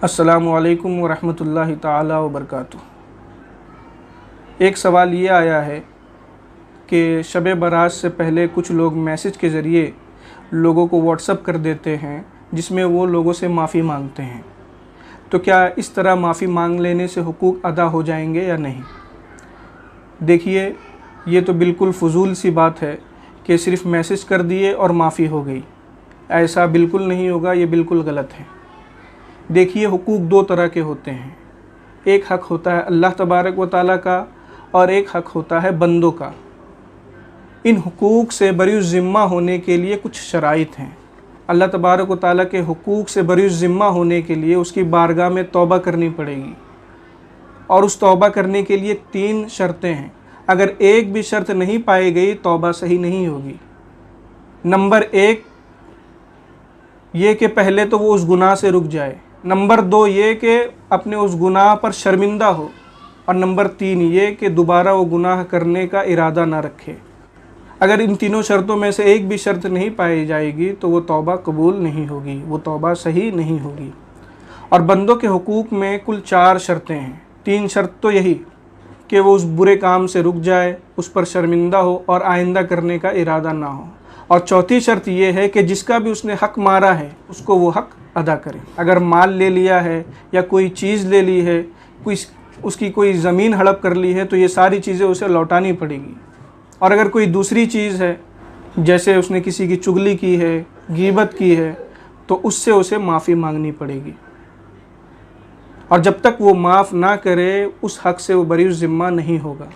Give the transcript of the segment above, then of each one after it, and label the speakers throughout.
Speaker 1: अस्सलामुअलैकुम वरहमतुल्लाहि ताला वबरकातुहू। एक सवाल ये आया है कि शब बारात से पहले कुछ लोग मैसेज के ज़रिए लोगों को व्हाट्सअप कर देते हैं जिसमें वो लोगों से माफ़ी मांगते हैं, तो क्या इस तरह माफ़ी मांग लेने से हुकूक अदा हो जाएंगे या नहीं। देखिए, ये तो बिल्कुल फ़ुज़ूल सी बात है कि सिर्फ़ मैसेज कर दिए और माफ़ी हो गई। ऐसा बिल्कुल नहीं होगा, ये बिल्कुल गलत है। देखिए, हुकूक दो तरह के होते हैं। एक हक़ होता है अल्लाह तबारक व तआला का और एक हक़ होता है बंदों का। इन हुकूक से बरी ज़िम्मा होने के लिए कुछ शराइत हैं। अल्लाह तबारक व तआला के हुकूक से बरी ज़िम्मा होने के लिए उसकी बारगाह में तौबा करनी पड़ेगी और उस तौबा करने के लिए 3 शर्तें हैं। अगर एक भी शर्त नहीं पाई गई, तौबा सही नहीं होगी। नंबर 1 ये कि पहले तो वो उस गुनाह से रुक जाए। नंबर 2 ये कि अपने उस गुनाह पर शर्मिंदा हो। और नंबर 3 ये कि दोबारा वो गुनाह करने का इरादा ना रखे। अगर इन तीनों शर्तों में से एक भी शर्त नहीं पाई जाएगी तो वो तौबा कबूल नहीं होगी, वो तौबा सही नहीं होगी। और बंदों के हुकूक में कुल 4 शर्तें हैं। 3 शर्त तो यही कि वो उस बुरे काम से रुक जाए, उस पर शर्मिंदा हो और आइंदा करने का इरादा ना हो। और चौथी शर्त ये है कि जिसका भी उसने हक़ मारा है उसको वो हक़ अदा करे। अगर माल ले लिया है या कोई चीज़ ले ली है, उसकी कोई ज़मीन हड़प कर ली है, तो ये सारी चीज़ें उसे लौटानी पड़ेगी। और अगर कोई दूसरी चीज़ है, जैसे उसने किसी की चुगली की है, गीबत की है, तो उससे उसे माफ़ी मांगनी पड़ेगी। और जब तक वो माफ़ ना करे, उस हक़ से वो बरी ज़िम्मा नहीं होगा।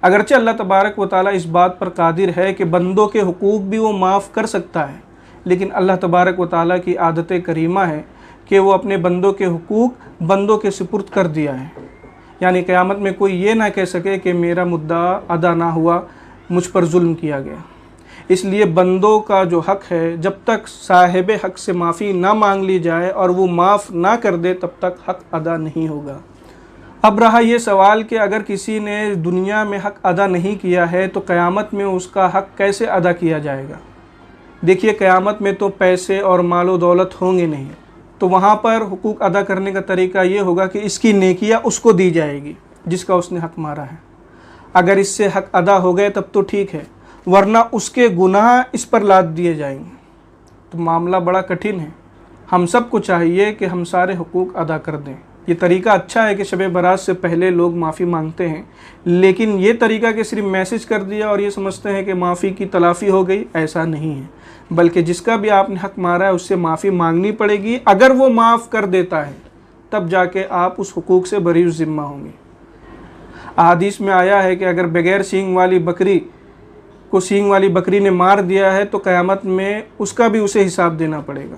Speaker 1: अगरचे अल्लाह तबारक व तआला इस बात पर कादिर है कि बंदों के हुकूक भी वो माफ़ कर सकता है, लेकिन अल्लाह तबारक व तआला की आदत करीमा है कि वो अपने बंदों के हुकूक बंदों के सुपुर्द कर दिया है। यानी क़यामत में कोई ये ना कह सके कि मेरा मुद्दा अदा ना हुआ, मुझ पर जुल्म किया गया। इसलिए बंदों का जो हक़ है, जब तक साहिब हक़ से माफ़ी ना मांग ली जाए और वो माफ़ ना कर दे, तब तक हक़ अदा नहीं होगा। अब रहा ये सवाल कि अगर किसी ने दुनिया में हक़ अदा नहीं किया है तो क़यामत में उसका हक़ कैसे अदा किया जाएगा। देखिए, क़यामत में तो पैसे और मालो दौलत होंगे नहीं, तो वहाँ पर हुकूक अदा करने का तरीका ये होगा कि इसकी नेकियां उसको दी जाएगी जिसका उसने हक़ मारा है। अगर इससे हक़ अदा हो गए तब तो ठीक है, वरना उसके गुनाह इस पर लाद दिए जाएंगे। तो मामला बड़ा कठिन है। हम सबको चाहिए कि हम सारे हुकूक अदा कर दें। ये तरीका अच्छा है कि शब बारात से पहले लोग माफ़ी मांगते हैं, लेकिन ये तरीका कि सिर्फ मैसेज कर दिया और ये समझते हैं कि माफ़ी की तलाफ़ी हो गई, ऐसा नहीं है। बल्कि जिसका भी आपने हक़ मारा है उससे माफ़ी मांगनी पड़ेगी। अगर वो माफ़ कर देता है तब जाके आप उस हुकूक से बरी ज़िम्मा होंगे। अहादीस में आया है कि अगर बग़ैर सींग वाली बकरी को सींग वाली बकरी ने मार दिया है तो क़यामत में उसका भी उसे हिसाब देना पड़ेगा।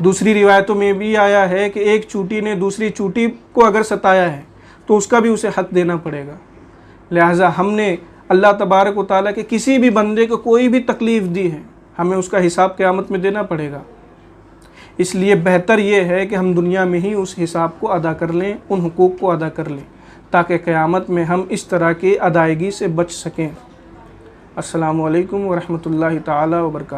Speaker 1: दूसरी रिवायतों में भी आया है कि एक चूटी ने दूसरी चूटी को अगर सताया है तो उसका भी उसे हक़ देना पड़ेगा। लिहाजा हमने अल्लाह तबारक व तआला के किसी भी बंदे को कोई भी तकलीफ़ दी है, हमें उसका हिसाब क़यामत में देना पड़ेगा। इसलिए बेहतर ये है कि हम दुनिया में ही उस हिसाब को अदा कर लें, उन हुकूक को अदा कर लें, ताकि क़यामत में हम इस तरह की अदायगी से बच सकें। अस्सलामु अलैकुम वरहमतुल्लाहि ताला वबरकातुहू।